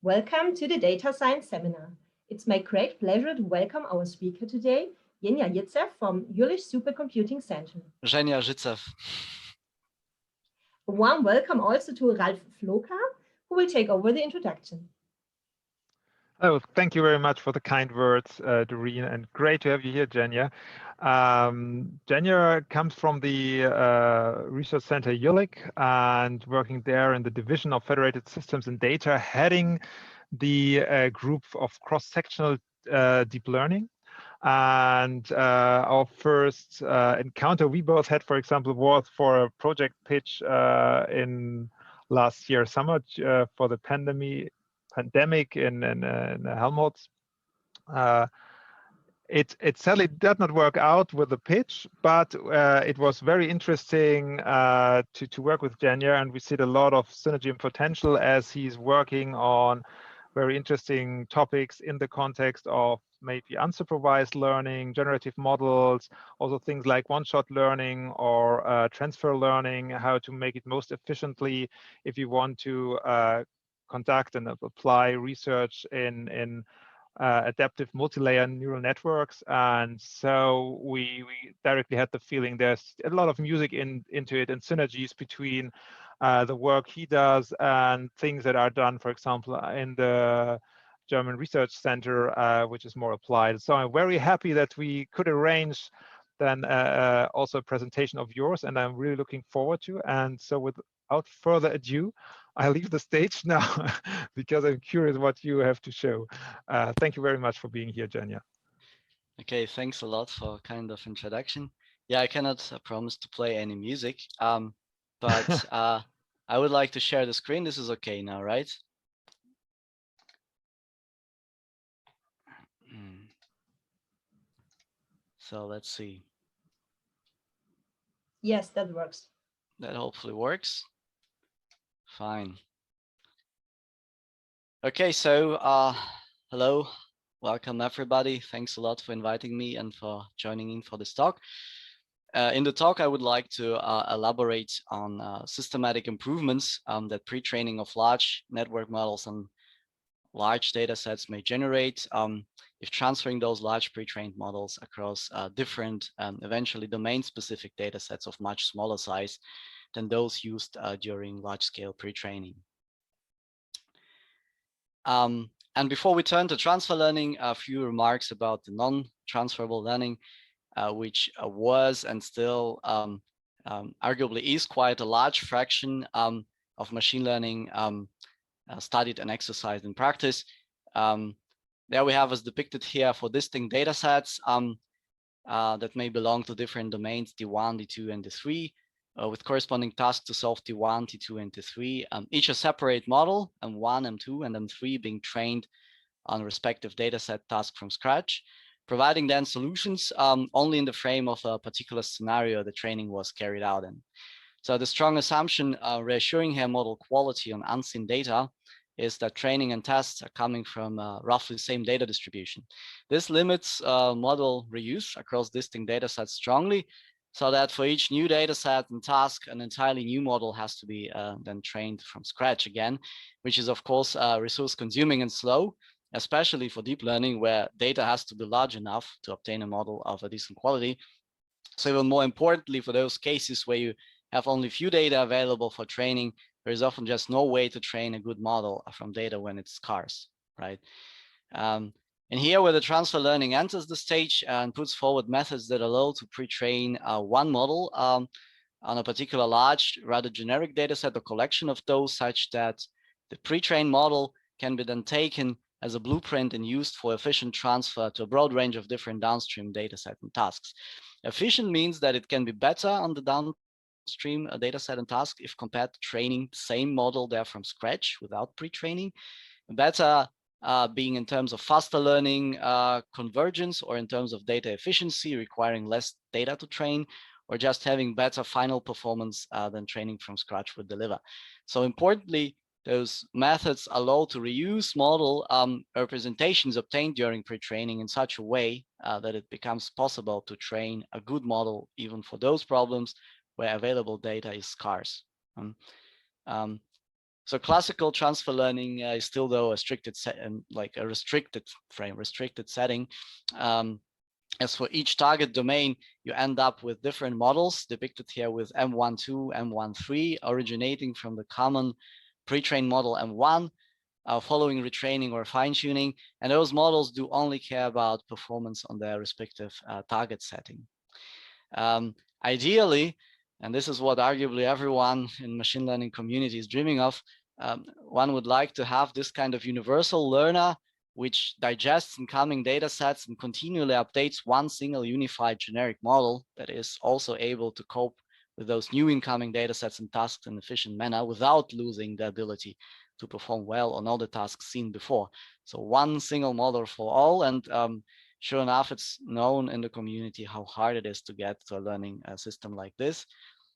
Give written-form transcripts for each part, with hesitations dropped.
Welcome to the Data Science Seminar. It's my great pleasure to welcome our speaker today, Jenia Jitsev from Jülich Supercomputing Center. Jenia, Jitsev. A warm welcome also to Ralf Floka, who will take over the introduction. Oh, thank you very much for the kind words, Doreen, and great to have you here, Jenia. Jenia comes from the Research Center Jülich and working there in the Division of Federated Systems and Data, heading the group of cross-sectional deep learning. And our first encounter we both had, for example, was for a project pitch in last year summer for the pandemic in Helmholtz. It sadly did not work out with the pitch, but it was very interesting to work with Jenia, and we see a lot of synergy and potential as he's working on very interesting topics in the context of maybe unsupervised learning, generative models, also things like one-shot learning or transfer learning, how to make it most efficiently if you want to conduct and apply research in adaptive multi-layer neural networks. And so we directly had the feeling there's a lot of music into it and synergies between the work he does and things that are done, for example, in the German Research Center, which is more applied. So I'm very happy that we could arrange then also a presentation of yours, and I'm really looking forward to. And so without further ado, I leave the stage now because I'm curious what you have to show. Thank you very much for being here, Jenia. Okay, thanks a lot for kind of introduction. Yeah, I cannot promise to play any music, but I would like to share the screen. This is okay now, right? So let's see. Yes, that works. That hopefully works. Fine. Okay, so hello, welcome everybody. Thanks a lot for inviting me and for joining in for this talk. In the talk, I would like to elaborate on systematic improvements that pre-training of large network models and large data sets may generate if transferring those large pre-trained models across different, eventually domain-specific data sets of much smaller size than those used during large-scale pre-training. And before we turn to transfer learning, a few remarks about the non-transferable learning, which was and still arguably is quite a large fraction of machine learning studied and exercised in practice. There we have as depicted here for distinct data sets that may belong to different domains, D1, D2, and D3, with corresponding tasks to solve T1, T2, and T3, each a separate model, M1, M2, and M3 being trained on respective dataset task from scratch, providing then solutions only in the frame of a particular scenario the training was carried out in. So the strong assumption reassuring here model quality on unseen data is that training and tests are coming from roughly the same data distribution. This limits model reuse across distinct datasets strongly, so that for each new dataset and task, an entirely new model has to be then trained from scratch again, which is of course resource consuming and slow, especially for deep learning where data has to be large enough to obtain a model of a decent quality. So even more importantly, for those cases where you have only few data available for training, there is often just no way to train a good model from data when it's scarce, right? And here where the transfer learning enters the stage and puts forward methods that allow to pre-train one model on a particular large, rather generic data set or collection of those, such that the pre-trained model can be then taken as a blueprint and used for efficient transfer to a broad range of different downstream data set and tasks. Efficient means that it can be better on the downstream data set and task if compared to training the same model there from scratch without pre-training. Better being in terms of faster learning convergence, or in terms of data efficiency requiring less data to train, or just having better final performance than training from scratch would deliver. So importantly, those methods allow to reuse model representations obtained during pre-training in such a way that it becomes possible to train a good model even for those problems where available data is scarce. So classical transfer learning is still though a restricted like a restricted setting. As for each target domain, you end up with different models depicted here with M12, M13, originating from the common pre-trained model M1, following retraining or fine-tuning. And those models do only care about performance on their respective target setting. Ideally, and this is what arguably everyone in machine learning community is dreaming of, one would like to have this kind of universal learner which digests incoming data sets and continually updates one single unified generic model that is also able to cope with those new incoming data sets and tasks in an efficient manner without losing the ability to perform well on all the tasks seen before. So one single model for all, and sure enough, it's known in the community how hard it is to get to a learning system like this.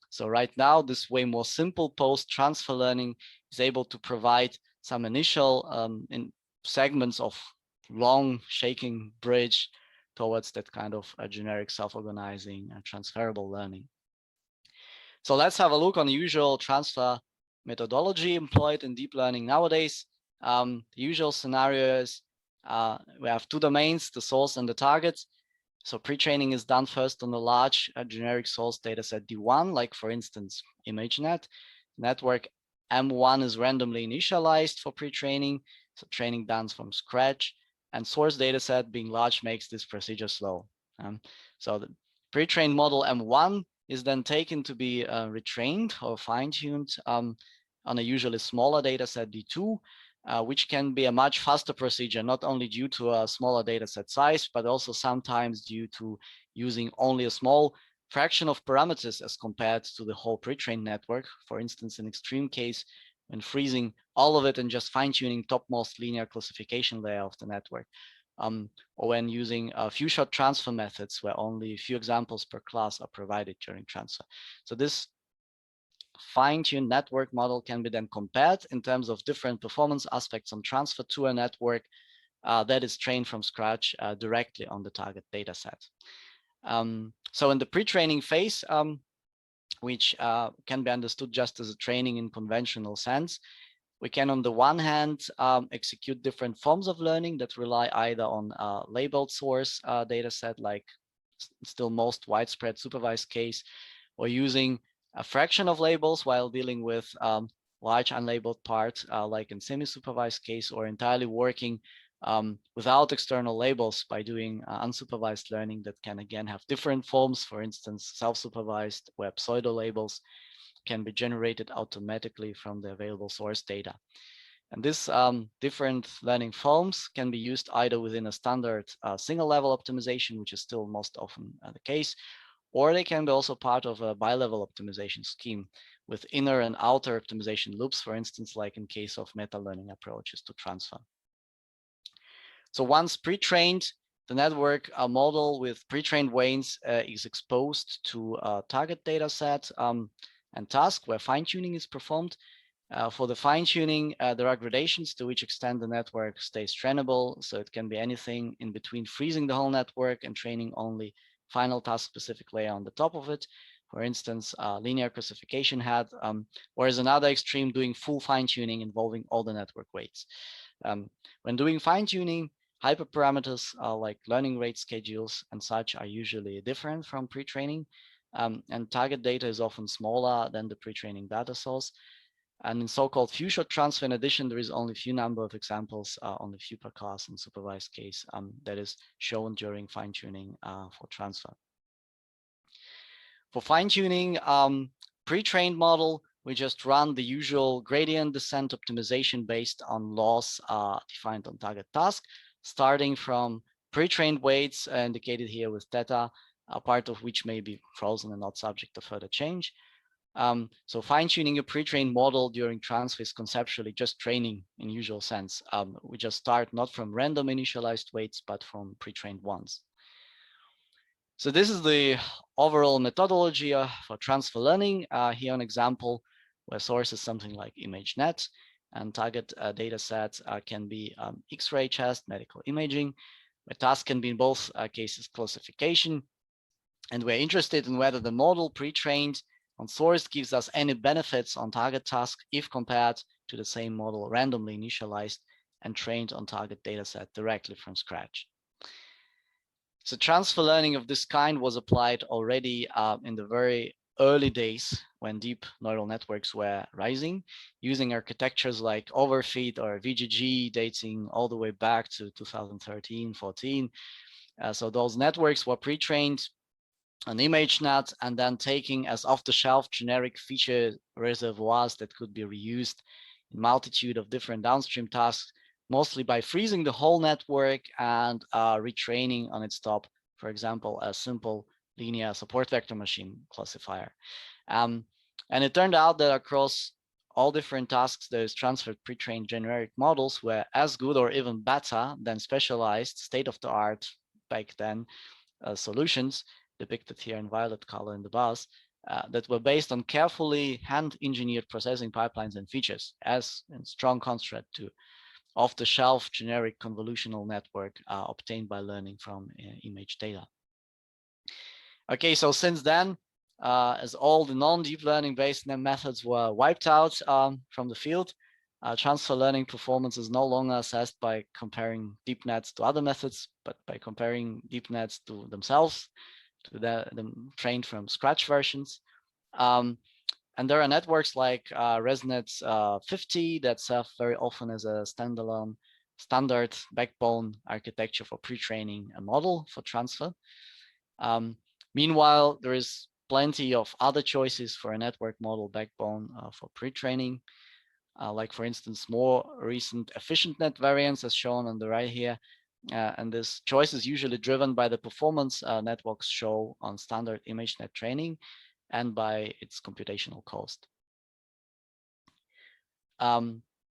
So right now, this way more simple post-transfer learning is able to provide some initial segments of long shaking bridge towards that kind of generic self-organizing transferable learning. So let's have a look on the usual transfer methodology employed in deep learning nowadays. The usual scenario is we have two domains, the source and the target. So pre-training is done first on a large generic source dataset D1, like for instance, ImageNet. Network M1 is randomly initialized for pre-training, so training done from scratch, and source dataset being large makes this procedure slow. So the pre-trained model M1 is then taken to be retrained or fine-tuned on a usually smaller dataset D2, which can be a much faster procedure, not only due to a smaller dataset size, but also sometimes due to using only a small fraction of parameters as compared to the whole pre-trained network. For instance, in extreme case, when freezing all of it and just fine-tuning topmost linear classification layer of the network, or when using few-shot transfer methods where only a few examples per class are provided during transfer. So this fine-tuned network model can be then compared in terms of different performance aspects on transfer to a network that is trained from scratch directly on the target data set. So in the pre-training phase, which can be understood just as a training in conventional sense, we can, on the one hand, execute different forms of learning that rely either on a labeled source data set, like still most widespread supervised case, or using a fraction of labels while dealing with large unlabeled parts, like in semi-supervised case, or entirely working without external labels by doing unsupervised learning that can again have different forms, for instance, self-supervised, where pseudo labels can be generated automatically from the available source data. And these different learning forms can be used either within a standard single level optimization, which is still most often the case, or they can be also part of a bi-level optimization scheme with inner and outer optimization loops, for instance, like in case of meta-learning approaches to transfer. So once pre-trained, the network model with pre-trained weights is exposed to a target data set and task where fine-tuning is performed. For the fine-tuning, there are gradations to which extent the network stays trainable. So it can be anything in between freezing the whole network and training only final task-specific layer on the top of it. For instance, linear classification head, or as another extreme, doing full fine-tuning involving all the network weights. When doing fine-tuning, hyperparameters like learning rate schedules and such are usually different from pre-training, and target data is often smaller than the pre-training data source. And in so-called few-shot transfer, in addition, there is only a few number of examples on the few per class and supervised case that is shown during fine-tuning for transfer. For fine-tuning pre-trained model, we just run the usual gradient descent optimization based on laws defined on target task, starting from pre-trained weights indicated here with theta, a part of which may be frozen and not subject to further change. So fine-tuning a pre-trained model during transfer is conceptually just training in usual sense. We just start not from random initialized weights, but from pre-trained ones. So this is the overall methodology for transfer learning. Here an example where source is something like ImageNet, and target data sets can be X-ray chest, medical imaging, where task can be in both cases classification. And we're interested in whether the model pre-trained on source gives us any benefits on target task if compared to the same model randomly initialized and trained on target dataset directly from scratch. So transfer learning of this kind was applied already in the very early days when deep neural networks were rising, using architectures like overfit or VGG, dating all the way back to 2013-14. So those networks were pre-trained on ImageNet and then taking as off-the-shelf generic feature reservoirs that could be reused in multitude of different downstream tasks, mostly by freezing the whole network and retraining on its top, for example, a simple linear support vector machine classifier. And it turned out that across all different tasks, those transferred pre-trained generic models were as good or even better than specialized state-of-the-art back then solutions depicted here in violet color in the bars that were based on carefully hand-engineered processing pipelines and features, as in strong contrast to off-the-shelf generic convolutional network obtained by learning from image data. Okay, so since then, as all the non-deep learning based methods were wiped out from the field, transfer learning performance is no longer assessed by comparing deep nets to other methods, but by comparing deep nets to themselves, to the trained from scratch versions. And there are networks like ResNet 50 that serve very often as a standalone standard backbone architecture for pre-training a model for transfer. Meanwhile, there is plenty of other choices for a network model backbone for pre-training, like for instance, more recent efficient net variants as shown on the right here. And this choice is usually driven by the performance networks show on standard ImageNet training and by its computational cost.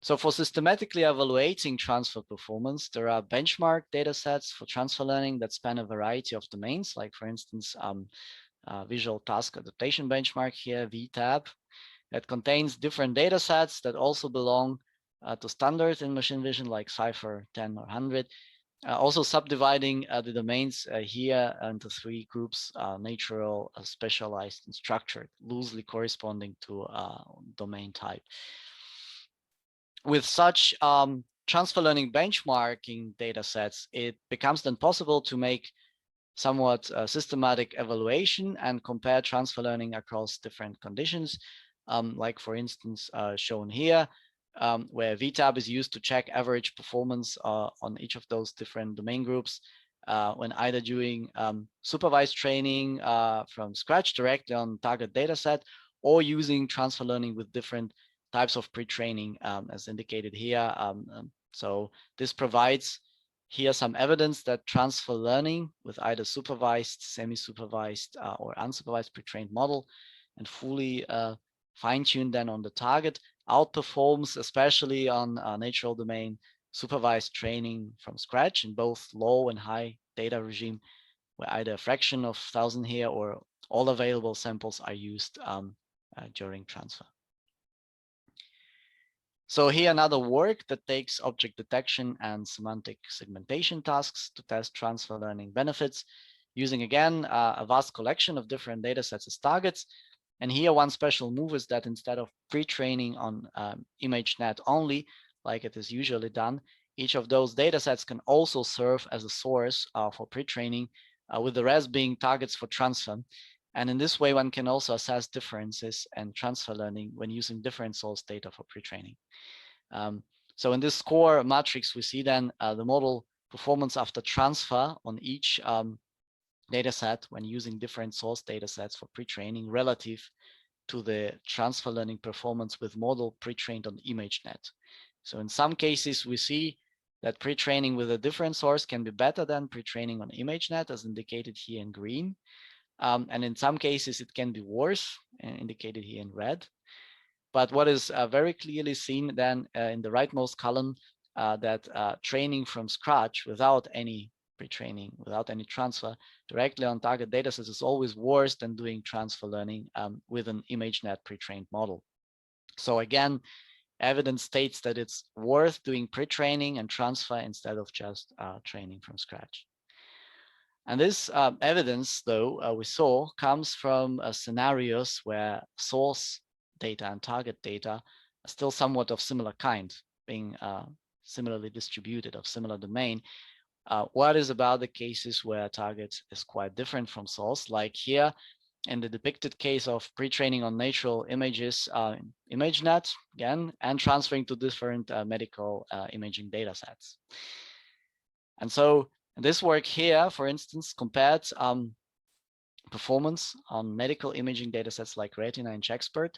So for systematically evaluating transfer performance, there are benchmark datasets for transfer learning that span a variety of domains, like for instance, Visual Task Adaptation Benchmark here, VTAB, that contains different datasets that also belong to standards in machine vision like Cypher 10 or 100. Also subdividing the domains here into three groups, natural, specialized, and structured, loosely corresponding to domain type. With such transfer learning benchmarking data sets, it becomes then possible to make somewhat systematic evaluation and compare transfer learning across different conditions, like for instance shown here, where VTAB is used to check average performance on each of those different domain groups when either doing supervised training from scratch directly on target dataset or using transfer learning with different types of pre-training as indicated here. So this provides here some evidence that transfer learning with either supervised, semi-supervised or unsupervised pre-trained model and fully fine-tuned then on the target outperforms, especially on natural domain supervised training from scratch in both low and high data regime, where either a fraction of 1,000 here or all available samples are used during transfer. So here another work that takes object detection and semantic segmentation tasks to test transfer learning benefits, using again a vast collection of different data sets as targets. And here one special move is that instead of pre-training on ImageNet only, like it is usually done, each of those data sets can also serve as a source for pre-training, with the rest being targets for transfer. And in this way, one can also assess differences and transfer learning when using different source data for pre-training. So in this core matrix, we see then the model performance after transfer on each data set when using different source data sets for pre-training relative to the transfer learning performance with model pre-trained on ImageNet. So in some cases, we see that pre-training with a different source can be better than pre-training on ImageNet, as indicated here in green. And in some cases, it can be worse, indicated here in red. But what is very clearly seen then in the rightmost column, that training from scratch without any pre-training, without any transfer, directly on target datasets is always worse than doing transfer learning with an ImageNet pre-trained model. So again, evidence states that it's worth doing pre-training and transfer instead of just training from scratch. And this evidence, though, we saw comes from scenarios where source data and target data still somewhat of similar kind, being similarly distributed, of similar domain. What is about the cases where target is quite different from source, like here in the depicted case of pre-training on natural images, ImageNet, again, and transferring to different medical imaging data sets. And so this work here, for instance, compared performance on medical imaging datasets like Retina and Chexpert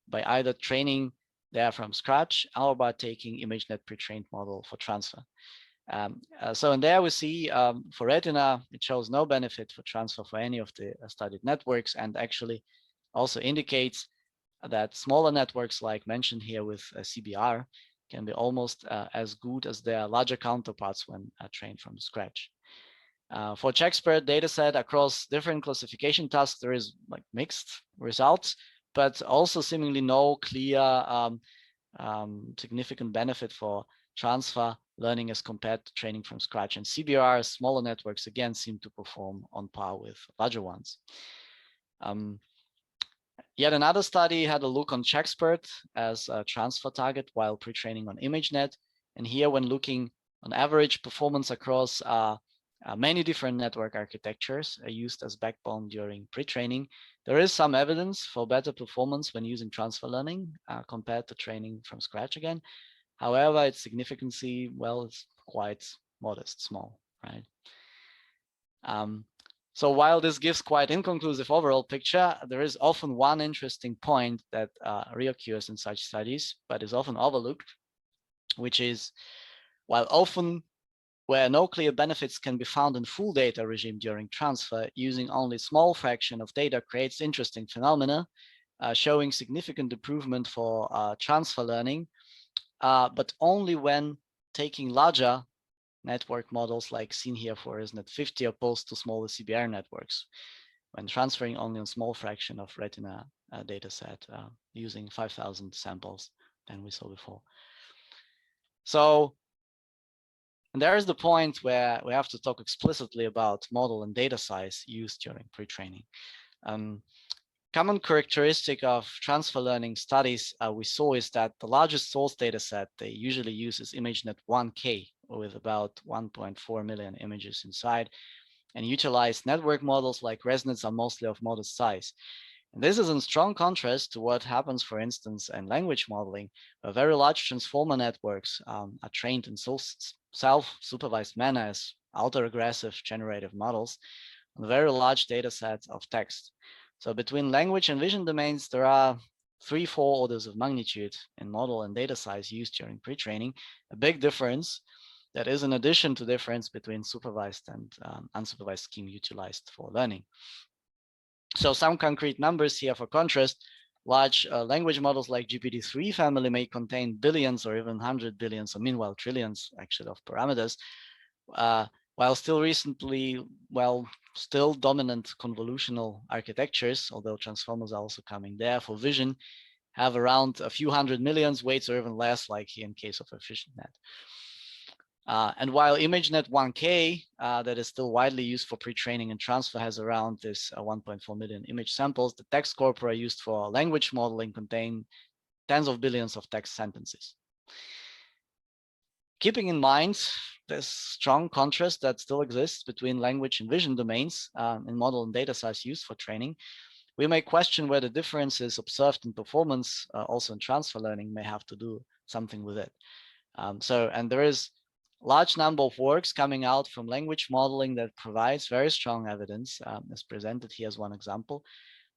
by either training there from scratch or by taking ImageNet pre-trained model for transfer. So in there we see for Retina, it shows no benefit for transfer for any of the studied networks, and actually also indicates that smaller networks like mentioned here with CBR can be almost as good as their larger counterparts when trained from scratch. For Chexpert dataset across different classification tasks, there is like mixed results, but also seemingly no clear significant benefit for transfer learning as compared to training from scratch. And CBR, smaller networks, again, seem to perform on par with larger ones. Yet another study had a look on Chexpert as a transfer target while pre-training on ImageNet. And here, when looking on average performance across many different network architectures used as backbone during pre-training, there is some evidence for better performance when using transfer learning compared to training from scratch again. However, its significance, well, it's quite modest, small, right? So while this gives quite inconclusive overall picture, there is often one interesting point that reoccurs in such studies, but is often overlooked, which is, while often where no clear benefits can be found in full data regime during transfer, using only small fraction of data creates interesting phenomena, showing significant improvement for transfer learning, but only when taking larger network models like seen here for ISNet 50 opposed to smaller CBR networks, when transferring only a small fraction of Retina dataset using 5,000 samples than we saw before. So, and there is the point where we have to talk explicitly about model and data size used during pre-training. Common characteristic of transfer learning studies we saw is that the largest source data set they usually use is ImageNet 1K with about 1.4 million images inside, and utilize network models like ResNets are mostly of modest size. And this is in strong contrast to what happens, for instance, in language modeling, where very large transformer networks are trained in self-supervised manner as autoregressive generative models on very large data sets of text. So between language and vision domains, there are 3-4 orders of magnitude in model and data size used during pre-training, a big difference that is in addition to difference between supervised and unsupervised scheme utilized for learning. So some concrete numbers here for contrast. Large language models like GPT-3 family may contain billions or even 100 billions, or meanwhile trillions actually of parameters, while still recently, still dominant convolutional architectures, although transformers are also coming there for vision, have around a few hundred millions weights or even less, like here in case of EfficientNet. And while ImageNet 1K, that is still widely used for pre-training and transfer, has around this 1.4 million image samples, the text corpora used for language modeling contain tens of billions of text sentences. Keeping in mind this strong contrast that still exists between language and vision domains in model and data size used for training, we may question whether differences observed in performance, also in transfer learning, may have to do something with it. And there is large number of works coming out from language modeling that provides very strong evidence, as presented here as one example,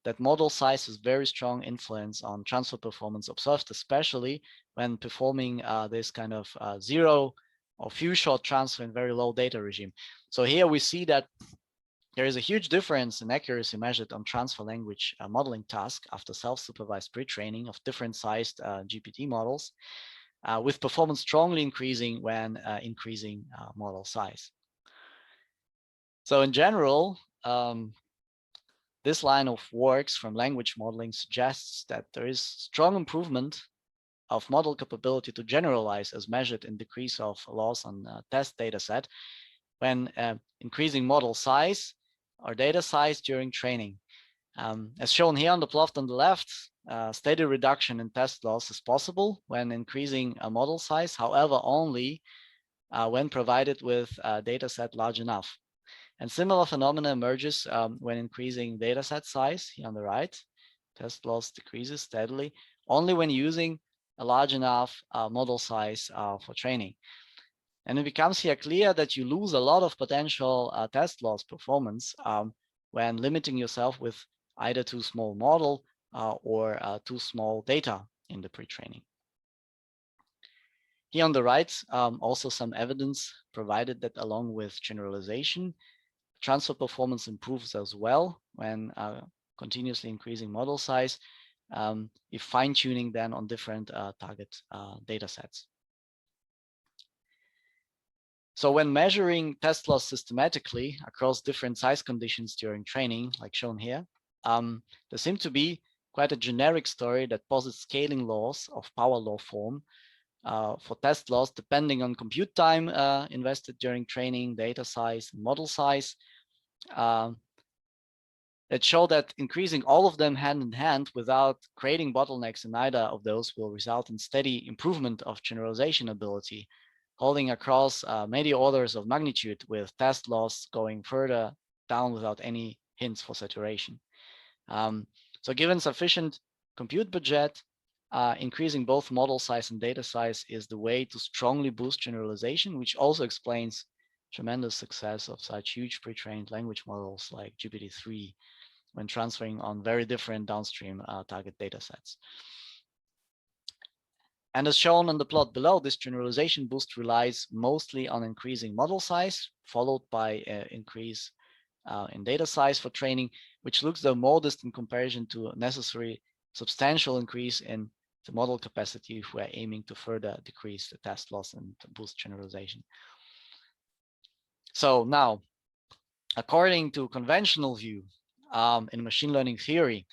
that model size has very strong influence on transfer performance observed, especially when performing this kind of zero or few shot transfer in very low data regime. So here we see that there is a huge difference in accuracy measured on transfer language modeling task after self-supervised pre-training of different sized GPT models, with performance strongly increasing when increasing model size. So in general, this line of works from language modeling suggests that there is strong improvement of model capability to generalize as measured in decrease of loss on test data set when increasing model size or data size during training. As shown here on the plot on the left, steady reduction in test loss is possible when increasing a model size, however, only when provided with a data set large enough. And similar phenomena emerges when increasing data set size, here on the right. Test loss decreases steadily only when using a large enough model size for training. And it becomes here clear that you lose a lot of potential test loss performance when limiting yourself with either too small model or too small data in the pre-training. Here on the right, also some evidence provided that along with generalization, transfer performance improves as well when continuously increasing model size, if fine-tuning then on different target data sets. So when measuring test loss systematically across different size conditions during training, like shown here, there seems to be quite a generic story that posits scaling laws of power law form for test loss depending on compute time invested during training, data size, and model size. That show that increasing all of them hand in hand without creating bottlenecks in either of those will result in steady improvement of generalization ability, holding across many orders of magnitude with test loss going further down without any hints for saturation. So given sufficient compute budget, increasing both model size and data size is the way to strongly boost generalization, which also explains tremendous success of such huge pre-trained language models like GPT-3 when transferring on very different downstream target data sets. And as shown on the plot below, this generalization boost relies mostly on increasing model size, followed by increase in data size for training, which looks though modest in comparison to a necessary substantial increase in the model capacity if we're aiming to further decrease the test loss and boost generalization. So now, according to conventional view in machine learning theory,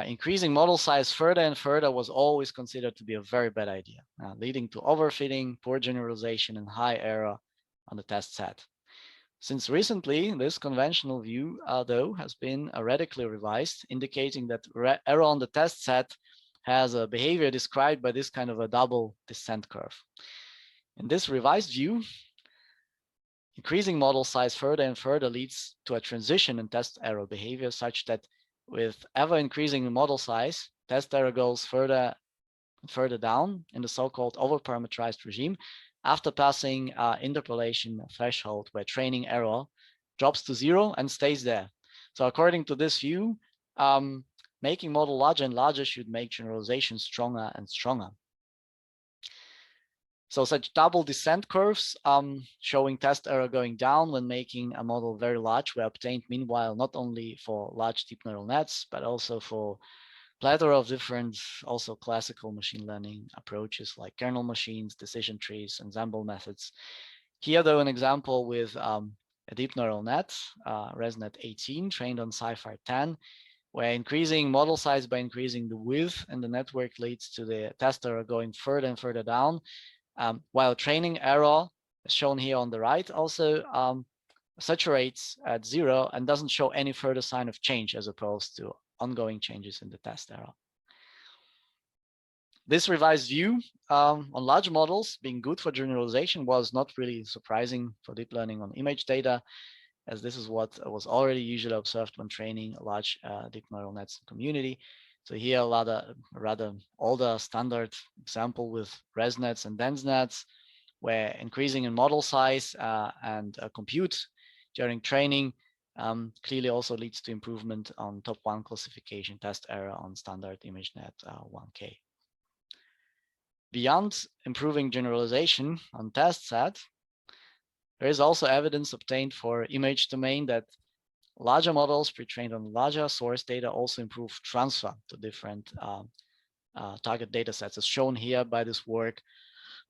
increasing model size further and further was always considered to be a very bad idea, leading to overfitting, poor generalization, and high error on the test set. Since recently, this conventional view, though, has been radically revised, indicating that error on the test set has a behavior described by this kind of a double descent curve. In this revised view, increasing model size further and further leads to a transition in test error behavior such that with ever increasing model size, test error goes further and further down in the so-called overparameterized regime after passing interpolation threshold where training error drops to 0 and stays there. So according to this view, making model larger and larger should make generalization stronger and stronger. So such double descent curves showing test error going down when making a model very large were obtained meanwhile not only for large deep neural nets, but also for plethora of different also classical machine learning approaches like kernel machines, decision trees, ensemble methods. Here though an example with a deep neural net, ResNet 18 trained on Sci-Fi 10, where increasing model size by increasing the width in the network leads to the test error going further and further down. While training error, as shown here on the right, also saturates at 0 and doesn't show any further sign of change as opposed to ongoing changes in the test error. This revised view on large models being good for generalization was not really surprising for deep learning on image data, as this is what was already usually observed when training a large deep neural nets community. So here a rather older standard example with ResNets and DenseNets, where increasing in model size and compute during training clearly also leads to improvement on top 1 classification test error on standard ImageNet 1K. Beyond improving generalization on test set, there is also evidence obtained for image domain that larger models pre-trained on larger source data also improve transfer to different target data sets, as shown here by this work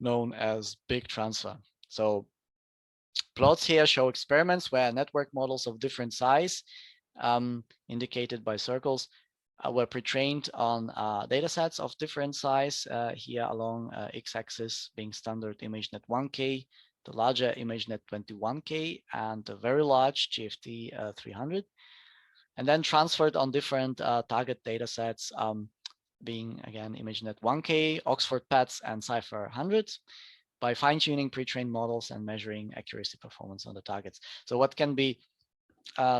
known as big transfer. So plots here show experiments where network models of different size, indicated by circles, were pre-trained on data sets of different size, here along x-axis being standard ImageNet 1K, the larger ImageNet 21K, and the very large GFT 300, and then transferred on different target data sets being again ImageNet 1K, Oxford PETs, and Cypher 100 by fine-tuning pre-trained models and measuring accuracy performance on the targets. So what can be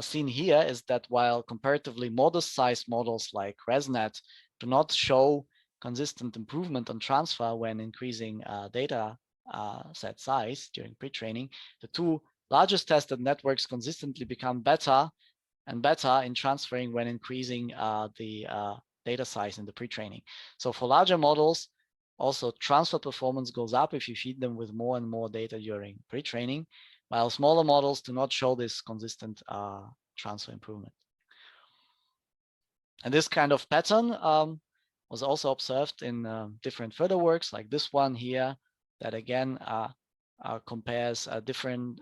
seen here is that while comparatively modest-sized models like ResNet do not show consistent improvement on transfer when increasing data set size during pre-training, the two largest tested networks consistently become better and better in transferring when increasing the data size in the pre-training. So for larger models, also transfer performance goes up if you feed them with more and more data during pre-training, while smaller models do not show this consistent transfer improvement. And this kind of pattern was also observed in different further works, like this one here, that again compares different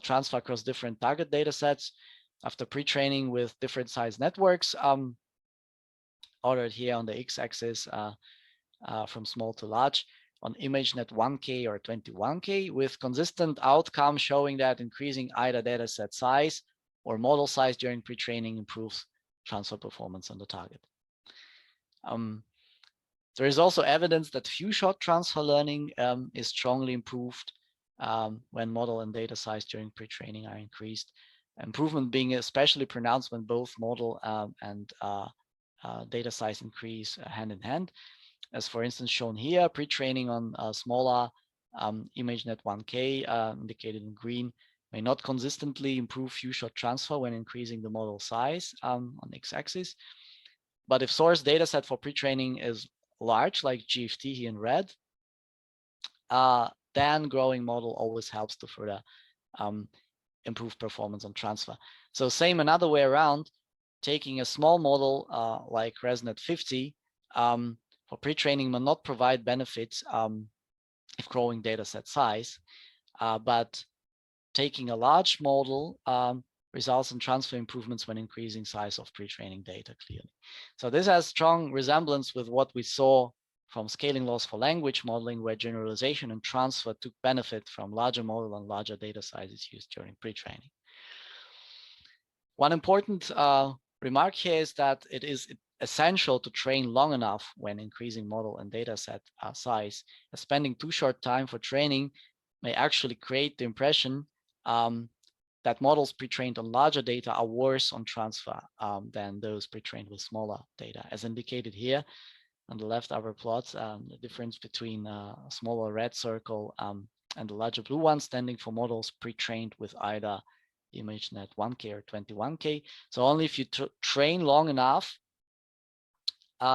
transfer across different target data sets after pre-training with different size networks, ordered here on the x-axis from small to large, on ImageNet 1K or 21K, with consistent outcome showing that increasing either dataset size or model size during pre-training improves transfer performance on the target. There is also evidence that few-shot transfer learning is strongly improved when model and data size during pre-training are increased. Improvement being especially pronounced when both model and data size increase hand in hand. As for instance shown here, pre-training on smaller ImageNet 1K indicated in green may not consistently improve few-shot transfer when increasing the model size on x-axis. But if source dataset for pre-training is large, like GFT here in red, then growing model always helps to further improve performance on transfer. So same another way around, taking a small model like ResNet 50 for pre-training will not provide benefits if growing dataset size, but taking a large model results in transfer improvements when increasing size of pre-training data clearly. So this has strong resemblance with what we saw from scaling laws for language modeling, where generalization and transfer took benefit from larger model and larger data sizes used during pre-training. One important remark here is that it is essential to train long enough when increasing model and data set size. Spending too short time for training may actually create the impression that models pre-trained on larger data are worse on transfer than those pre-trained with smaller data. As indicated here on the left upper plot, the difference between a smaller red circle and the larger blue one standing for models pre-trained with either ImageNet 1K or 21K. So only if you train long enough,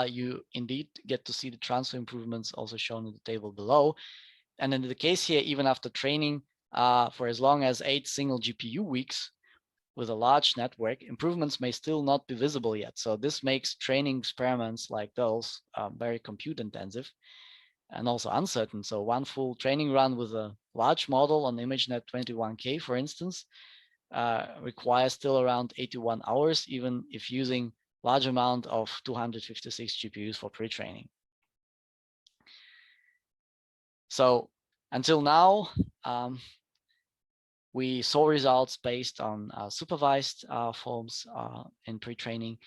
you indeed get to see the transfer improvements also shown in the table below. And in the case here, even after training for as long as 8 single GPU weeks with a large network, improvements may still not be visible yet. So this makes training experiments like those very compute intensive and also uncertain. So one full training run with a large model on ImageNet 21K, for instance, requires still around 81 hours, even if using large amount of 256 GPUs for pre-training. So until now, we saw results based on supervised forms in pre-training,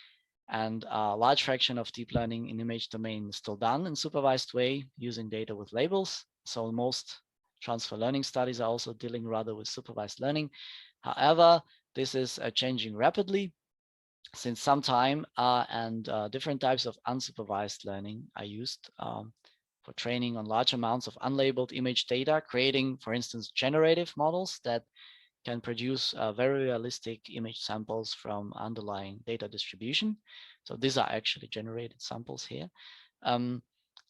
and a large fraction of deep learning in image domain is still done in supervised way using data with labels. So most transfer learning studies are also dealing rather with supervised learning. However, this is changing rapidly since some time, and different types of unsupervised learning are used for training on large amounts of unlabeled image data, creating, for instance, generative models that can produce very realistic image samples from underlying data distribution. So these are actually generated samples here,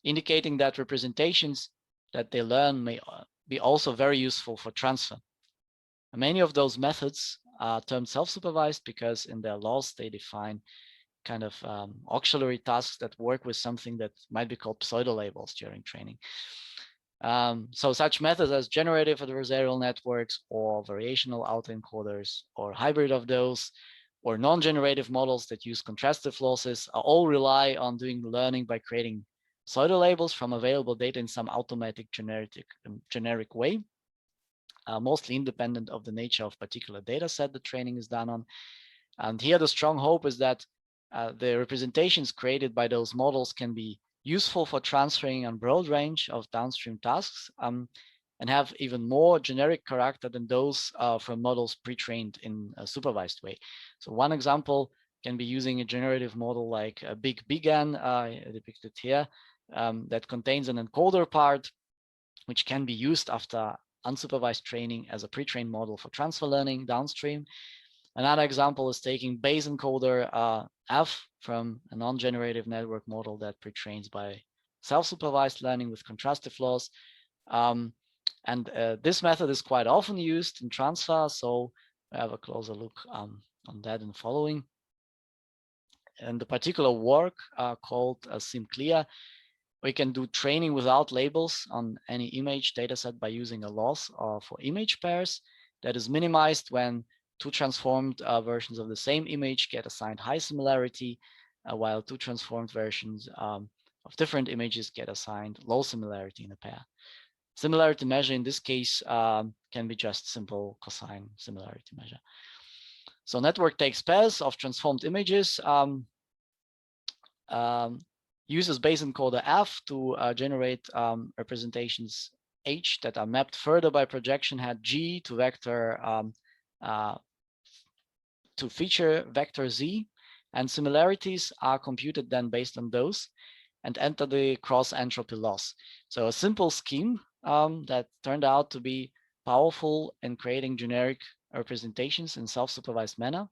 indicating that representations that they learn may be also very useful for transfer. And many of those methods are termed self-supervised because in their laws they define kind of auxiliary tasks that work with something that might be called pseudo-labels during training. So such methods as generative adversarial networks or variational autoencoders or hybrid of those or non-generative models that use contrastive losses are all rely on doing learning by creating pseudo-labels from available data in some automatic generic way, mostly independent of the nature of particular data set the training is done on. And here the strong hope is that the representations created by those models can be useful for transferring a broad range of downstream tasks and have even more generic character than those from models pre-trained in a supervised way. So one example can be using a generative model like a big BGAN depicted here that contains an encoder part, which can be used after unsupervised training as a pre-trained model for transfer learning downstream. Another example is taking base encoder F from a non-generative network model that pre-trains by self-supervised learning with contrastive laws. This method is quite often used in transfer, so we have a closer look on that in the following. And the particular work called SimClear, we can do training without labels on any image dataset by using a loss for image pairs that is minimized when two transformed versions of the same image get assigned high similarity, while two transformed versions of different images get assigned low similarity in a pair. Similarity measure in this case can be just simple cosine similarity measure. So network takes pairs of transformed images, uses base encoder F to generate representations H that are mapped further by projection head G to vector to feature vector Z, and similarities are computed then based on those and enter the cross entropy loss. So a simple scheme that turned out to be powerful in creating generic representations in self-supervised manner.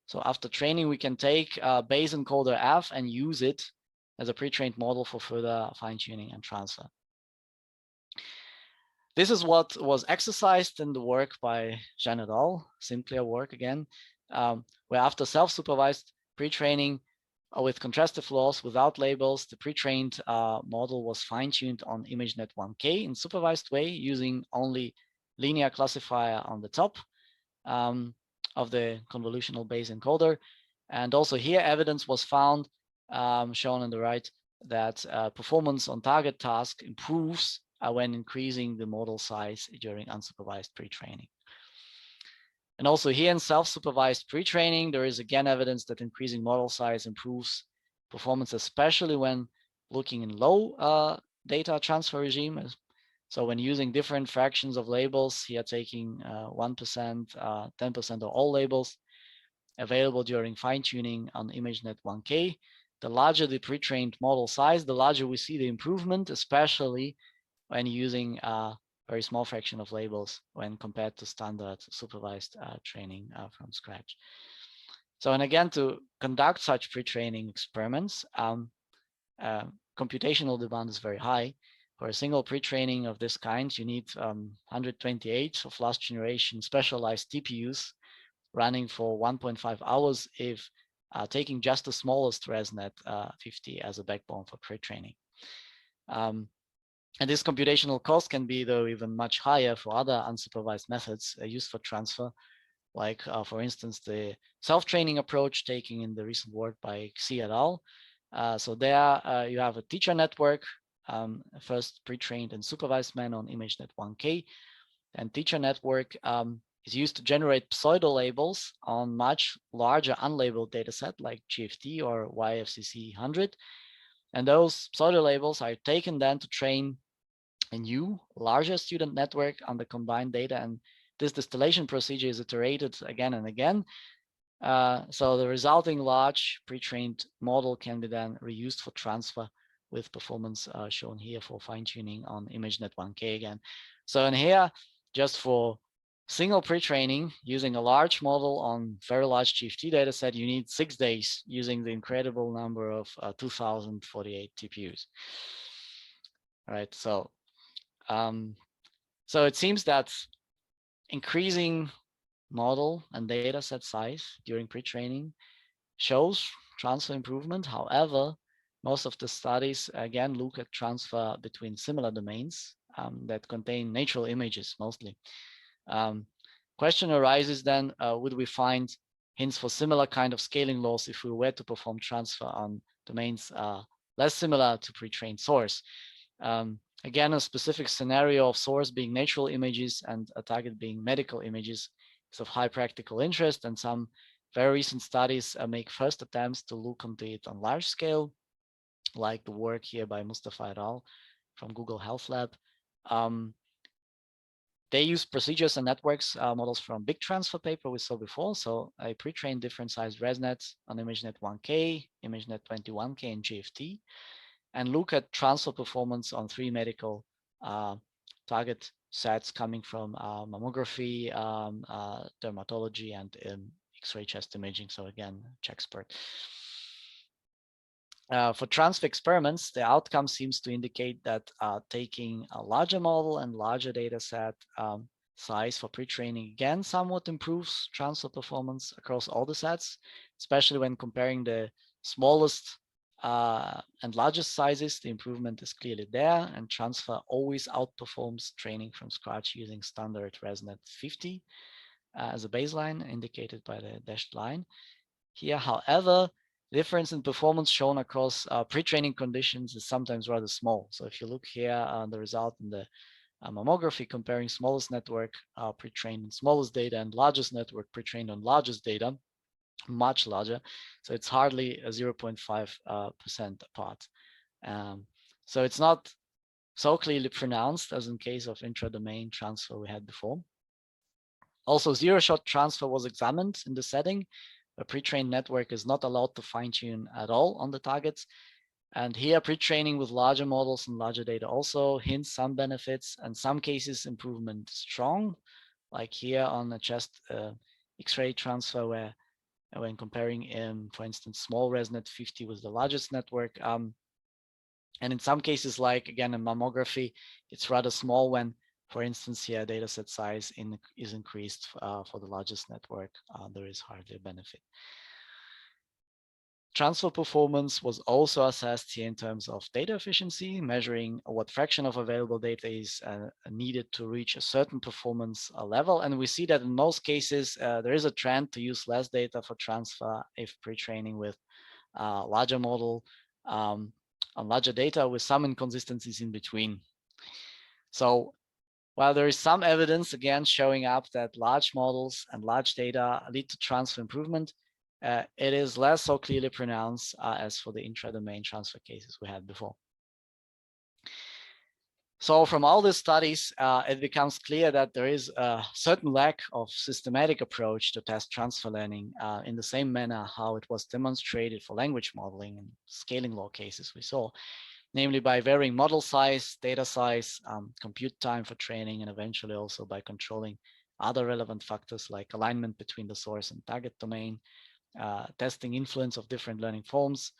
So after training, we can take base encoder F and use it as a pre-trained model for further fine-tuning and transfer. This is what was exercised in the work by Jenia et al., SimClear work again, where after self-supervised pre-training with contrastive laws without labels, the pre-trained model was fine-tuned on ImageNet 1K in supervised way using only linear classifier on the top of the convolutional base encoder. And also here evidence was found, shown on the right, that performance on target task improves when increasing the model size during unsupervised pre-training. And also here in self-supervised pre-training, there is again evidence that increasing model size improves performance, especially when looking in low data transfer regime. So when using different fractions of labels, here taking 1%, 10% of all labels available during fine-tuning on ImageNet 1K, the larger the pre-trained model size, the larger we see the improvement, especially when using a very small fraction of labels when compared to standard supervised training from scratch. So, and again, to conduct such pre-training experiments, computational demand is very high. For a single pre-training of this kind, you need 128 of last generation specialized TPUs running for 1.5 hours if taking just the smallest ResNet 50 as a backbone for pre-training. And this computational cost can be, though, even much higher for other unsupervised methods used for transfer, like, for instance, the self-training approach taken in the recent work by Xi et al. So there you have a teacher network, first pre-trained and supervised manner on ImageNet 1K. And teacher network is used to generate pseudo labels on much larger unlabeled dataset like GFT or YFCC 100. And those pseudo labels are taken then to train a new, larger student network on the combined data. And this distillation procedure is iterated again and again. So the resulting large pre-trained model can be then reused for transfer with performance shown here for fine-tuning on ImageNet 1K again. So in here, just for single pre-training using a large model on very large GFT dataset, you need 6 days using the incredible number of 2048 TPUs. All right, so it seems that increasing model and dataset size during pre-training shows transfer improvement. However, most of the studies again look at transfer between similar domains that contain natural images mostly. Question arises then, would we find hints for similar kind of scaling laws if we were to perform transfer on domains less similar to pre-trained source? Again, a specific scenario of source being natural images and a target being medical images is of high practical interest, and some very recent studies make first attempts to look into it on large scale, like the work here by Mustafa et al. From Google Health Lab. They use procedures and networks models from big transfer paper we saw before. So I pre-trained different sized ResNets on ImageNet 1K, ImageNet 21K, and GFT, and look at transfer performance on 3 medical target sets coming from mammography, dermatology, and X-ray chest imaging. So again, CheckSpert. For transfer experiments, the outcome seems to indicate that taking a larger model and larger data set size for pre-training again somewhat improves transfer performance across all the sets, especially when comparing the smallest and largest sizes. The improvement is clearly there, and transfer always outperforms training from scratch using standard ResNet 50 as a baseline indicated by the dashed line. Here, however, difference in performance shown across pre-training conditions is sometimes rather small. So if you look here on the result in the mammography comparing smallest network pre-trained on smallest data and largest network pre-trained on largest data, much larger. So it's hardly a 0.5% apart. So it's not so clearly pronounced as in case of intra-domain transfer we had before. Also, zero-shot transfer was examined in the setting. A pre-trained network is not allowed to fine-tune at all on the targets. And here, pre-training with larger models and larger data also hints some benefits, and some cases improvement strong, like here on the chest X-ray transfer, where when comparing, for instance, small ResNet 50 with the largest network. And in some cases, like again in mammography, it's rather small when, for instance, here dataset size is increased for the largest network. There is hardly a benefit. Transfer performance was also assessed here in terms of data efficiency, measuring what fraction of available data is needed to reach a certain performance level. And we see that in most cases, there is a trend to use less data for transfer if pre-training with larger model on larger data with some inconsistencies in between. So while there is some evidence again showing up that large models and large data lead to transfer improvement, it is less so clearly pronounced as for the intra-domain transfer cases we had before. So from all these studies, it becomes clear that there is a certain lack of systematic approach to test transfer learning in the same manner how it was demonstrated for language modeling and scaling law cases we saw, namely by varying model size, data size, compute time for training, and eventually also by controlling other relevant factors like alignment between the source and target domain, testing influence of different learning forms,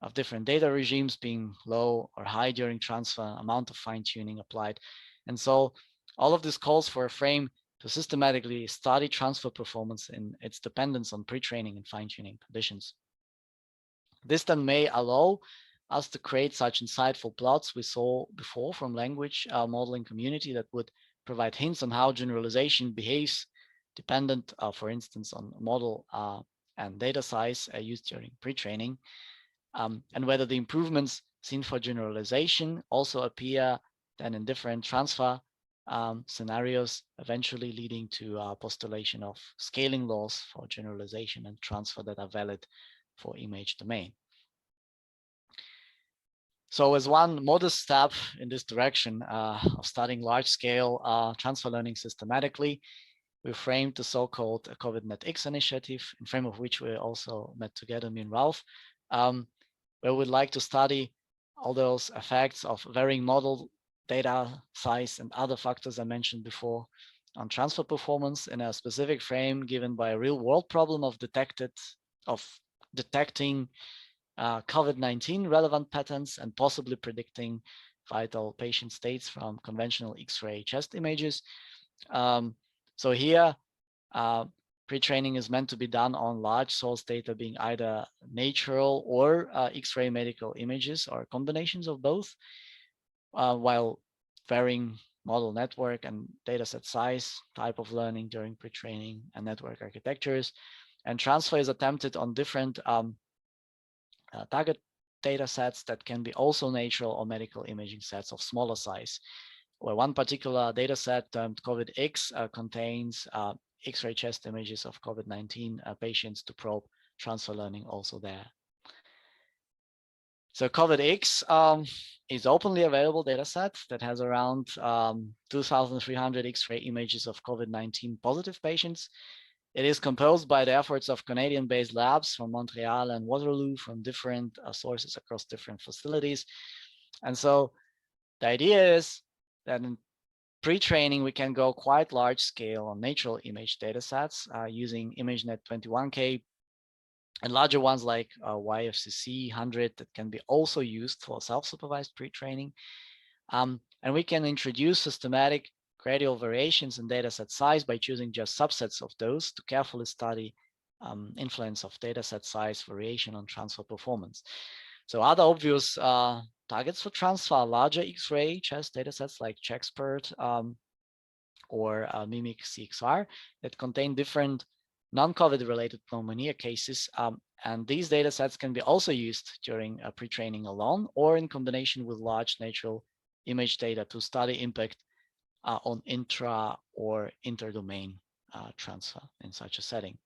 of different data regimes being low or high during transfer, amount of fine-tuning applied. And so all of this calls for a frame to systematically study transfer performance in its dependence on pre-training and fine-tuning conditions. This then may allow us to create such insightful plots we saw before from language modeling community that would provide hints on how generalization behaves dependent, for instance, on model and data size used during pre-training, and whether the improvements seen for generalization also appear then in different transfer scenarios, eventually leading to postulation of scaling laws for generalization and transfer that are valid for image domain. So as one modest step in this direction of studying large-scale transfer learning systematically, we framed the so-called COVIDNetX initiative, in frame of which we also met together, me and Ralph, where we'd like to study all those effects of varying model data size and other factors I mentioned before on transfer performance in a specific frame given by a real-world problem of detecting COVID-19 relevant patterns and possibly predicting vital patient states from conventional X-ray chest images. So here, pre-training is meant to be done on large source data being either natural or X-ray medical images or combinations of both, while varying model network and dataset size, type of learning during pre-training, and network architectures. And transfer is attempted on different target data sets that can be also natural or medical imaging sets of smaller size, where one particular data set termed COVIDNetX contains X-ray chest images of COVID-19 patients to probe transfer learning also there. So COVIDNetX is openly available dataset that has around 2,300 X-ray images of COVID-19 positive patients. It is composed by the efforts of Canadian-based labs from Montreal and Waterloo from different sources across different facilities. And so the idea is that in pre-training, we can go quite large scale on natural image datasets using ImageNet 21K and larger ones like YFCC 100 that can be also used for self-supervised pre-training. And we can introduce systematic gradual variations in dataset size by choosing just subsets of those to carefully study influence of dataset size variation on transfer performance. So other obvious targets for transfer are larger X-ray chest datasets like CheckSpert or Mimic CXR that contain different non-COVID related pneumonia cases. And these data sets can be also used during pre-training alone or in combination with large natural image data to study impact on intra or interdomain transfer in such a setting.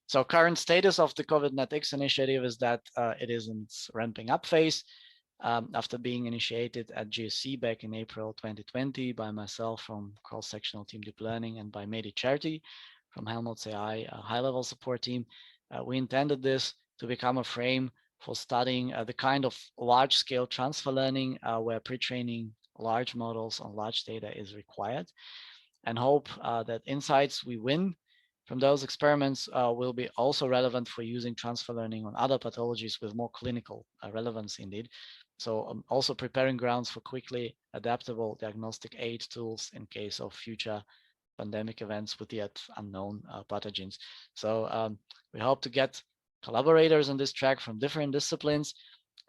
So current status of the COVIDNetX initiative is that it is in its ramping up phase. After being initiated at GSC back in April 2020 by myself from cross-sectional team deep learning and by Mehdi Cherti from Helmholtz AI high-level support team, we intended this to become a frame for studying the kind of large-scale transfer learning where pre-training large models on large data is required, and hope that insights we win from those experiments will be also relevant for using transfer learning on other pathologies with more clinical relevance indeed. So also preparing grounds for quickly adaptable diagnostic aid tools in case of future pandemic events with yet unknown pathogens. So we hope to get collaborators on this track from different disciplines,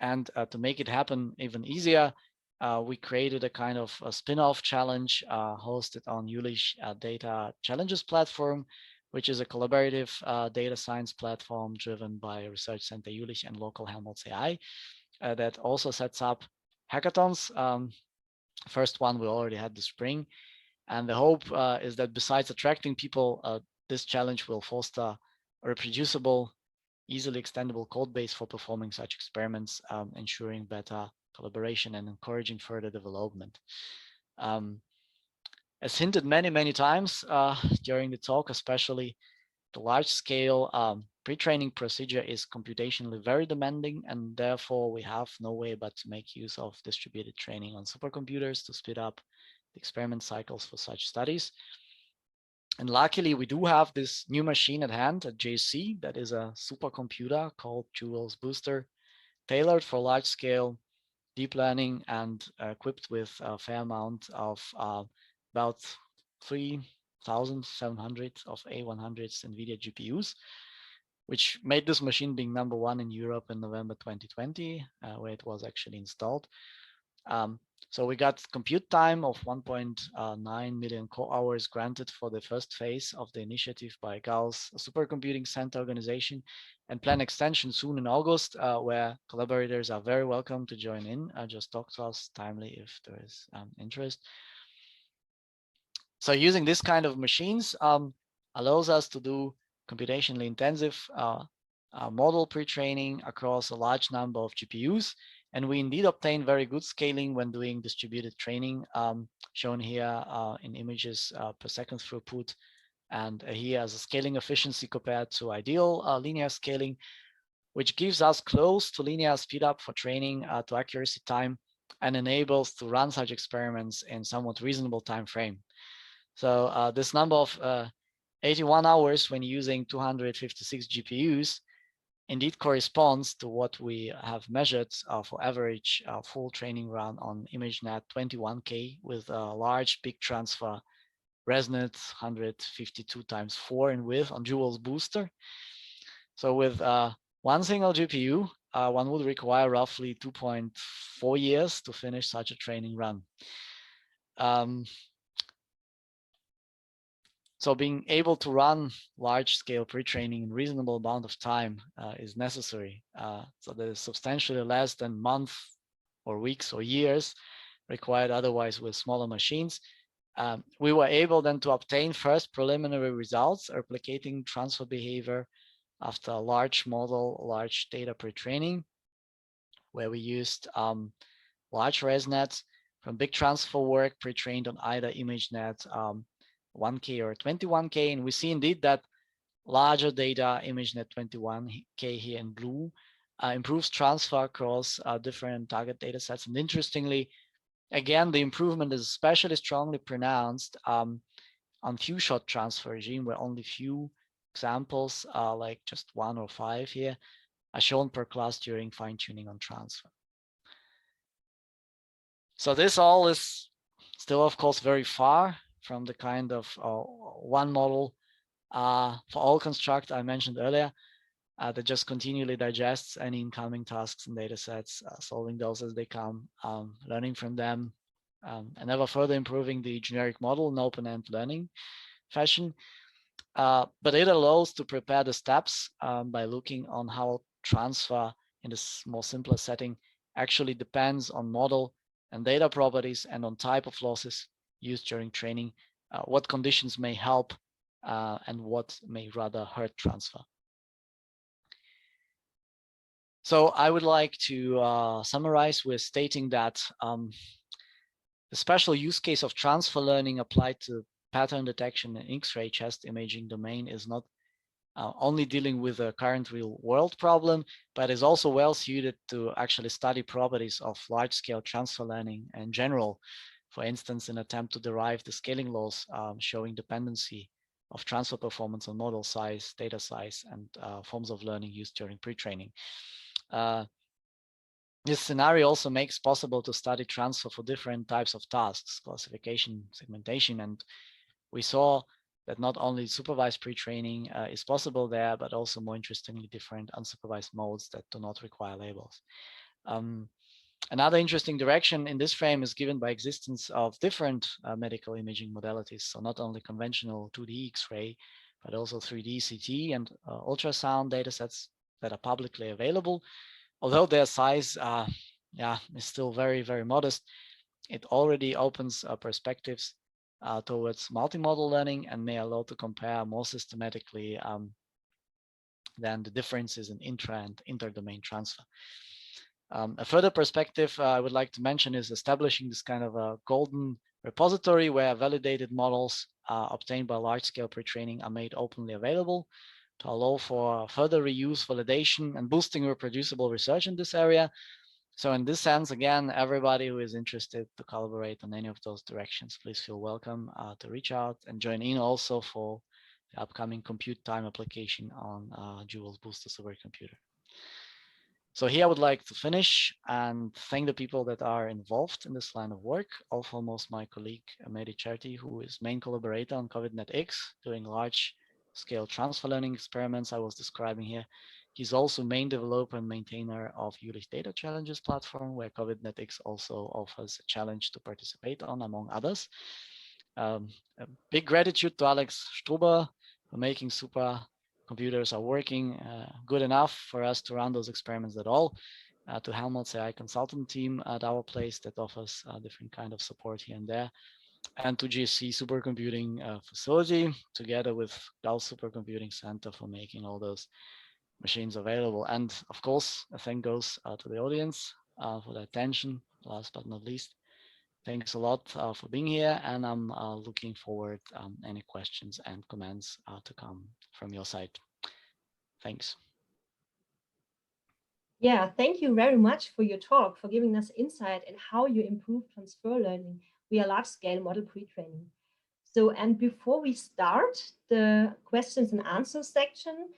and to make it happen even easier, we created a kind of a spin-off challenge hosted on Jülich Data Challenges platform, which is a collaborative data science platform driven by Research Center Jülich and local Helmholtz AI. That also sets up hackathons. First one we already had this spring. And the hope is that besides attracting people, this challenge will foster a reproducible, easily extendable code base for performing such experiments, ensuring better collaboration and encouraging further development. As hinted many times during the talk, especially the large scale pre-training procedure is computationally very demanding, and therefore we have no way but to make use of distributed training on supercomputers to speed up the experiment cycles for such studies. And luckily we do have this new machine at hand at JC that is a supercomputer called Jewel's Booster, tailored for large scale deep learning and equipped with a fair amount of about 3,700 of A100s NVIDIA GPUs, which made this machine being #1 in Europe in November 2020, where it was actually installed. So we got compute time of 1.9 million core hours granted for the first phase of the initiative by Gauss Supercomputing Center organization, and plan extension soon in August, where collaborators are very welcome to join in. Just talk to us timely if there is interest. So using this kind of machines allows us to do computationally intensive model pre-training across a large number of GPUs. And we indeed obtain very good scaling when doing distributed training, shown here in images per second throughput. And here as a scaling efficiency compared to ideal linear scaling, which gives us close to linear speed up for training to accuracy time and enables to run such experiments in somewhat reasonable time frame. So this number of 81 hours when using 256 GPUs indeed corresponds to what we have measured for average full training run on ImageNet 21K with a large big transfer ResNet 152x4 in width on Jewel's Booster. So with one single GPU, one would require roughly 2.4 years to finish such a training run. So being able to run large-scale pre-training in reasonable amount of time is necessary. So there is substantially less than months or weeks or years required otherwise with smaller machines. We were able then to obtain first preliminary results replicating transfer behavior after a large model, large data pre-training, where we used large ResNets from big transfer work pre-trained on either ImageNet 1K or 21K. And we see indeed that larger data, ImageNet 21K here in blue, improves transfer across different target data sets. And interestingly, again, the improvement is especially strongly pronounced on few-shot transfer regime, where only few examples, like just 1 or 5 here, are shown per class during fine-tuning on transfer. So this all is still, of course, very far from the kind of one model for all construct I mentioned earlier, that just continually digests any incoming tasks and data sets, solving those as they come, learning from them, and ever further improving the generic model in open-end learning fashion. But it allows to prepare the steps by looking on how transfer in this more simpler setting actually depends on model and data properties and on type of losses used during training, what conditions may help and what may rather hurt transfer. So I would like to summarize with stating that the special use case of transfer learning applied to pattern detection in X-ray chest imaging domain is not only dealing with a current real world problem, but is also well suited to actually study properties of large scale transfer learning in general. For instance, an attempt to derive the scaling laws showing dependency of transfer performance on model size, data size, and forms of learning used during pre-training. This scenario also makes possible to study transfer for different types of tasks, classification, segmentation, and we saw that not only supervised pre-training is possible there, but also more interestingly different unsupervised modes that do not require labels. Another interesting direction in this frame is given by existence of different medical imaging modalities. So not only conventional 2D X-ray, but also 3D CT and ultrasound datasets that are publicly available. Although their size is still very, very modest, it already opens perspectives towards multimodal learning and may allow to compare more systematically than the differences in intra and interdomain transfer. A further perspective I would like to mention is establishing this kind of a golden repository where validated models obtained by large-scale pre-training are made openly available to allow for further reuse, validation, and boosting reproducible research in this area. So in this sense, again, everybody who is interested to collaborate on any of those directions, please feel welcome to reach out and join in also for the upcoming compute time application on Jewel's Booster supercomputer. So here I would like to finish and thank the people that are involved in this line of work. All foremost my colleague Mehdi Cherti, who is main collaborator on COVIDNetX, doing large scale transfer learning experiments I was describing here. He's also main developer and maintainer of Jülich Data Challenges platform, where COVIDNetX also offers a challenge to participate on, among others. A big gratitude to Alex Struber for making supercomputers are working good enough for us to run those experiments at all. To Helmut's AI consultant team at our place that offers different kind of support here and there. And to GSC Supercomputing Facility, together with Gauss Supercomputing Center for making all those machines available. And of course, a thank goes to the audience for their attention. Last but not least, thanks a lot for being here, and I'm looking forward any questions and comments to come from your side. Thanks. Yeah, thank you very much for your talk, for giving us insight in how you improve transfer learning via large-scale model pre-training. So, and before we start the questions and answers section,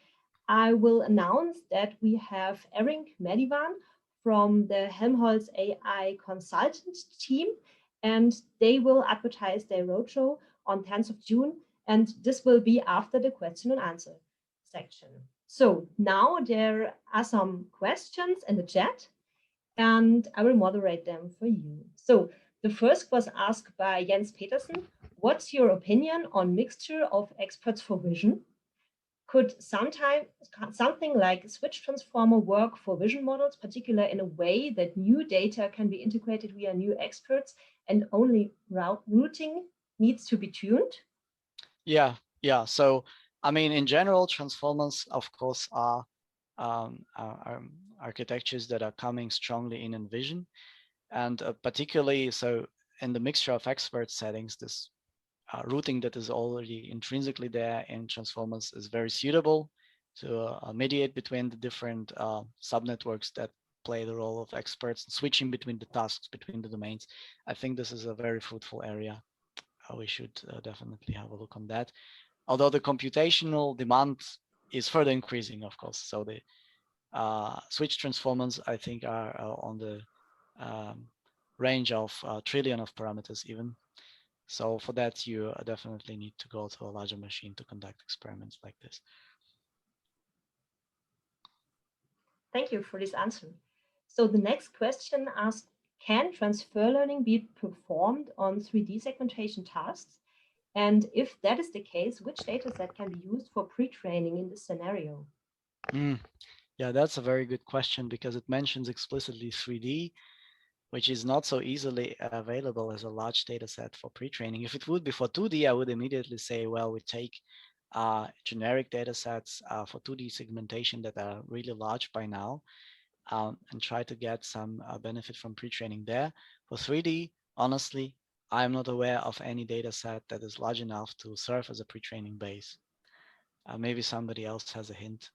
I will announce that we have Erin Medivan from the Helmholtz AI consultant team, and they will advertise their roadshow on 10th of June, and this will be after the question and answer section. So now there are some questions in the chat, and I will moderate them for you. So the first was asked by Jens Petersen. What's your opinion on mixture of experts for vision? Could something like switch transformer work for vision models, particularly in a way that new data can be integrated via new experts and only routing needs to be tuned? Yeah. So, I mean, in general, transformers, of course, are architectures that are coming strongly in Envision. And particularly, so in the mixture of expert settings, this routing that is already intrinsically there in transformers is very suitable to mediate between the different subnetworks that play the role of experts, switching between the tasks, between the domains. I think this is a very fruitful area. We should definitely have a look on that. Although the computational demand is further increasing, of course. So the switch transformers, I think, are on the range of trillion of parameters even. So for that, you definitely need to go to a larger machine to conduct experiments like this. Thank you for this answer. So the next question asks, can transfer learning be performed on 3D segmentation tasks? And if that is the case, which dataset can be used for pre-training in this scenario? Yeah, that's a very good question because it mentions explicitly 3D, which is not so easily available as a large data set for pre-training. If it would be for 2D, I would immediately say, well, we take generic data sets for 2D segmentation that are really large by now and try to get some benefit from pre-training there. For 3D, honestly, I'm not aware of any data set that is large enough to serve as a pre-training base. Maybe somebody else has a hint.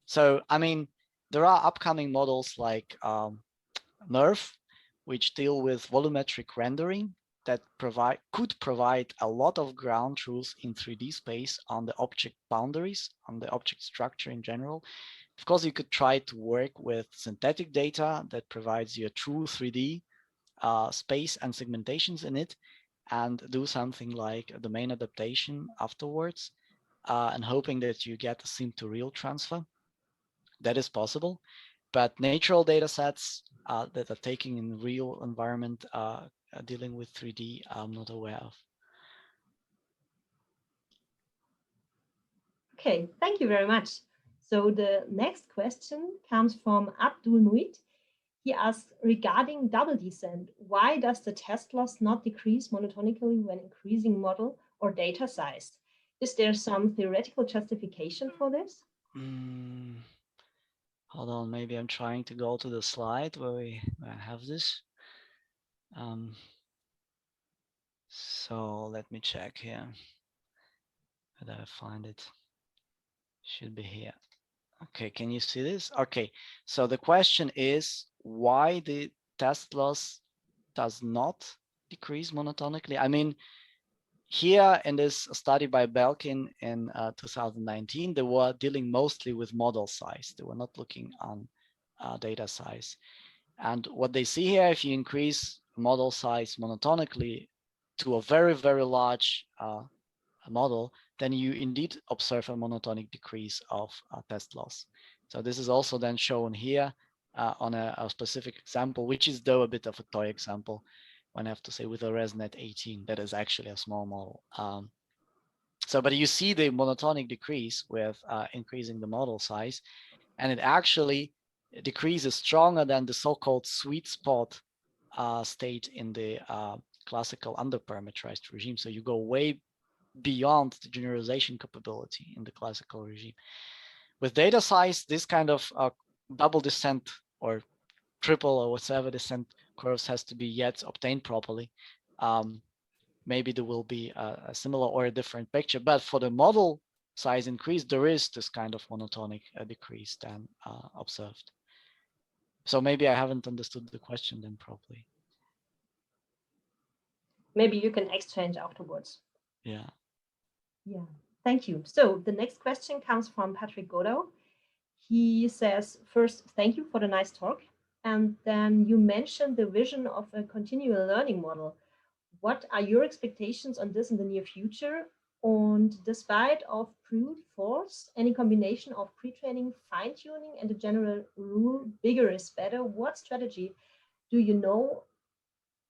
So, I mean, there are upcoming models like NERF, which deal with volumetric rendering that could provide a lot of ground truth in 3D space on the object boundaries, on the object structure in general. Of course, you could try to work with synthetic data that provides you a true 3D space and segmentations in it, and do something like a domain adaptation afterwards, and hoping that you get a sim to real transfer. That is possible, but natural data sets that are taking in real environment dealing with 3D, I'm not aware of. Okay, thank you very much. So the next question comes from Abdul Muit. He asks, regarding double descent, why does the test loss not decrease monotonically when increasing model or data size? Is there some theoretical justification for this? Hold on, maybe I'm trying to go to the slide where we have this. So let me check here. Where did I find it? Should be here. Okay, can you see this? Okay, so the question is why the test loss does not decrease monotonically. I mean, here in this study by Belkin in 2019, they were dealing mostly with model size. They were not looking on data size. And what they see here, if you increase model size monotonically to a very, very large model, then you indeed observe a monotonic decrease of test loss. So this is also then shown here on a specific example, which is though a bit of a toy example, when I have to say with a ResNet 18, that is actually a small model. But you see the monotonic decrease with increasing the model size, and it actually decreases stronger than the so-called sweet spot state in the classical underparameterized regime. So you go way beyond the generalization capability in the classical regime. With data size, this kind of double descent or triple or whatever descent curves has to be yet obtained properly. Maybe there will be a similar or a different picture, but for the model size increase, there is this kind of monotonic decrease then observed. So maybe I haven't understood the question then properly. Maybe you can exchange afterwards. Yeah. Yeah, thank you. So the next question comes from Patrick Godot. He says, first, thank you for the nice talk. And then you mentioned the vision of a continual learning model. What are your expectations on this in the near future? And despite of brute force, any combination of pre-training, fine-tuning, and the general rule, bigger is better, what strategy do you know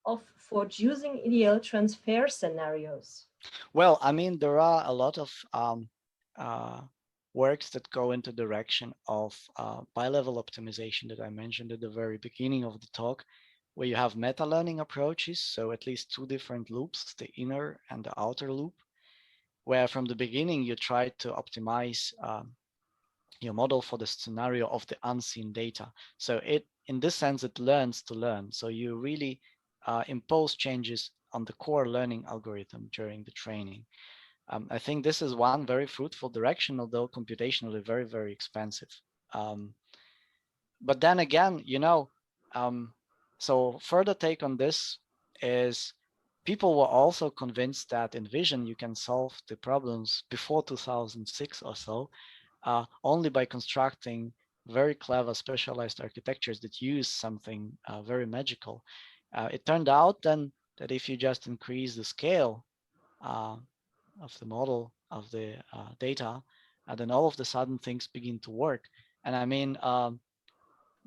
of for choosing ideal transfer scenarios? Well, I mean, there are a lot of works that go into the direction of bi-level optimization that I mentioned at the very beginning of the talk, where you have meta-learning approaches, so at least two different loops, the inner and the outer loop, where from the beginning you try to optimize your model for the scenario of the unseen data. So in this sense, it learns to learn. So you really impose changes on the core learning algorithm during the training. I think this is one very fruitful direction, although computationally very, very expensive. But then again, so further take on this is people were also convinced that in vision you can solve the problems before 2006 or so, only by constructing very clever specialized architectures that use something very magical. It turned out then that if you just increase the scale of the model of the data, then all of a sudden things begin to work. And I mean,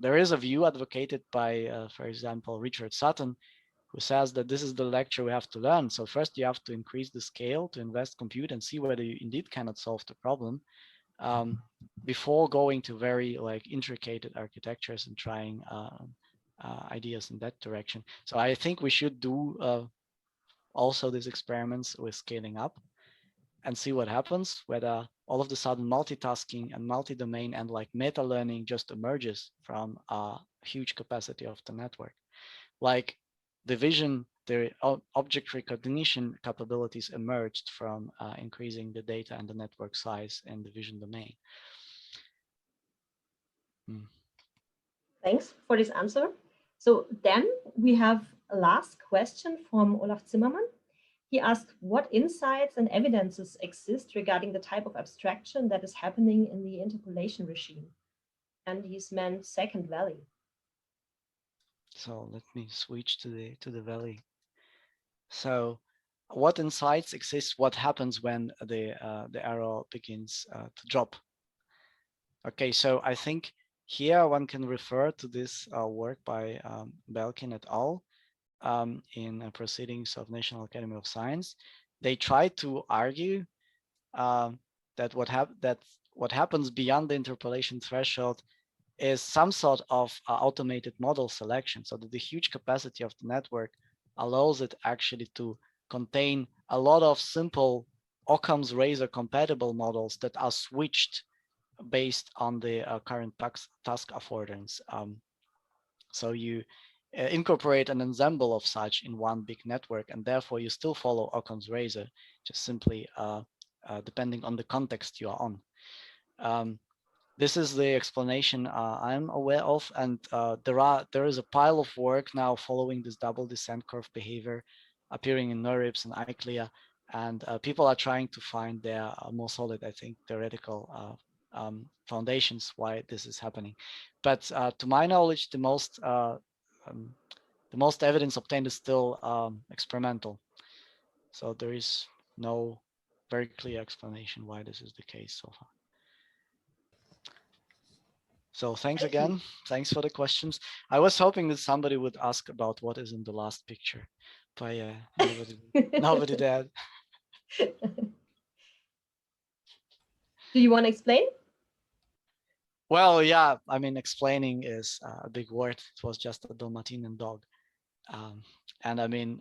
there is a view advocated by, for example, Richard Sutton, who says that this is the lecture we have to learn. So first you have to increase the scale to invest compute and see whether you indeed cannot solve the problem before going to very intricate architectures and trying ideas in that direction. So I think we should do also these experiments with scaling up and see what happens, whether all of a sudden multitasking and multi-domain and meta learning just emerges from a huge capacity of the network. Like the vision, the object recognition capabilities emerged from increasing the data and the network size in the vision domain. Thanks for this answer. So then we have a last question from Olaf Zimmermann. He asked, what insights and evidences exist regarding the type of abstraction that is happening in the interpolation regime? And he's meant second valley. So let me switch to the valley. So what insights exist? What happens when the arrow begins to drop? Okay, so I think here one can refer to this work by Belkin et al. In Proceedings of National Academy of Science. They try to argue that what happens beyond the interpolation threshold is some sort of automated model selection, so that the huge capacity of the network allows it actually to contain a lot of simple Occam's razor compatible models that are switched based on the current task affordance. So you incorporate an ensemble of such in one big network, and therefore you still follow Occam's razor, just simply depending on the context you are on. This is the explanation I'm aware of, and there is a pile of work now following this double descent curve behavior appearing in NeurIPS and ICLEA, and people are trying to find their more solid, I think, theoretical foundations why this is happening. But to my knowledge, the most evidence obtained is still experimental. So there is no very clear explanation why this is the case so far. So thanks again. Thanks for the questions. I was hoping that somebody would ask about what is in the last picture, but yeah, nobody did. Do you want to explain? Well, yeah, I mean, explaining is a big word. It was just a Dalmatian dog. And I mean,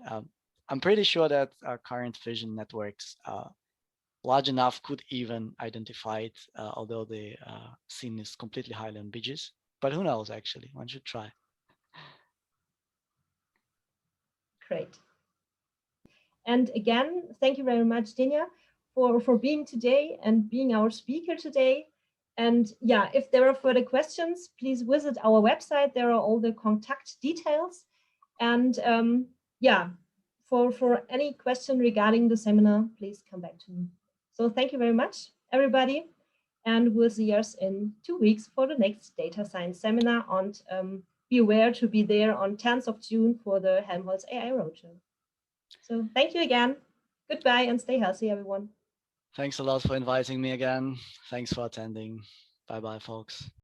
I'm pretty sure that current vision networks large enough could even identify it, although the scene is completely highly ambiguous. But who knows, actually, one should try. Great. And again, thank you very much, Jenia, for being today and being our speaker today. And yeah, if there are further questions, please visit our website. There are all the contact details. And yeah, for any question regarding the seminar, please come back to me. So thank you very much, everybody. And we'll see us in 2 weeks for the next data science seminar. And be aware to be there on 10th of June for the Helmholtz AI Roadshow. So thank you again. Goodbye and stay healthy, everyone. Thanks a lot for inviting me again. Thanks for attending. Bye-bye, folks.